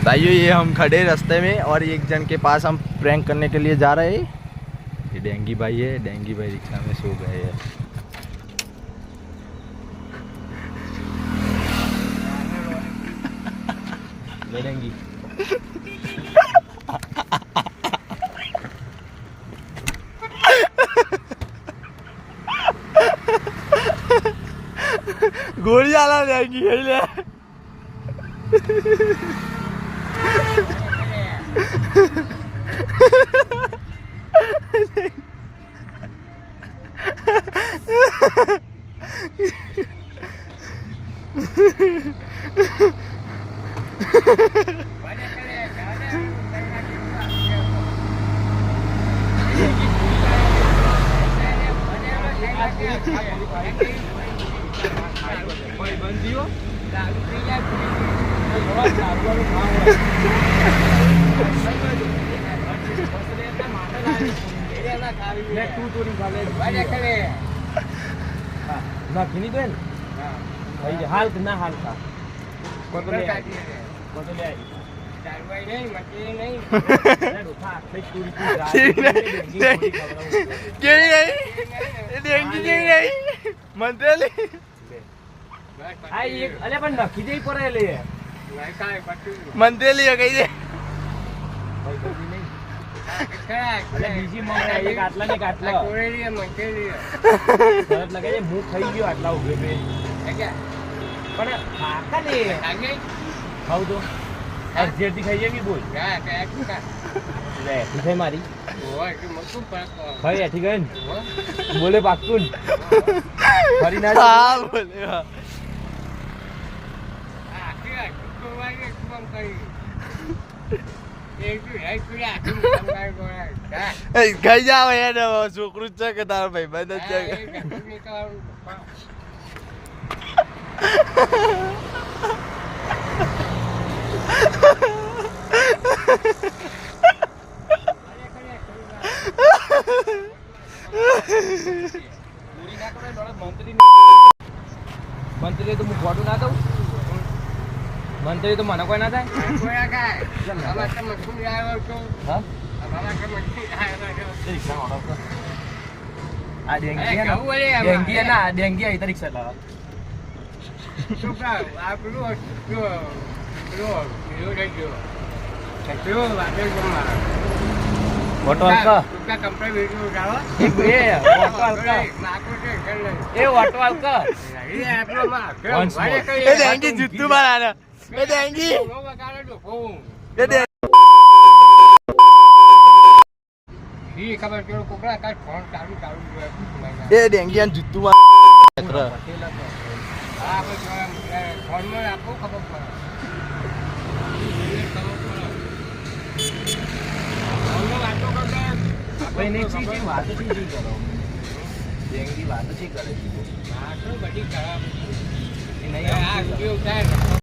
भाइयों ये हम खड़े रास्ते में और एक जन के पास हम प्रैंक करने के लिए जा रहे हैं। ये डेंगी भाई है, डेंगी भाई रिक्शा में सो गए हैं। डेंगी गोली आला डेंगी है ले हाल ना हाल का मंत्रेली कही दे બીજી મમ્મી એક આટલા ને કાટલા કોરેલી મંકેલી સરત લગાય મુખ થઈ ગયો આટલા ઉભે બે પણ ખાકા ને આગે ખાવ તો અર્જેટી ખાઈ જેવી બોલ કા કા લે તું મારી ઓય કે મકુ પાક ભાઈ એઠી ગઈ બોલે પાકુન ફરી ના હા બોલે હા આ કે કોવાય કોમ કરી ખાઈ જાવ એને છોકરું છે કે તારો ભાઈ બંધ છે મંત્રી તો હું ખોટું ના દઉં મંત્રી તો મને કોઈ ના થાય ડેંગી આવી રિક્ષા લાવ જુતું મારા ડેંગી જુતું વાત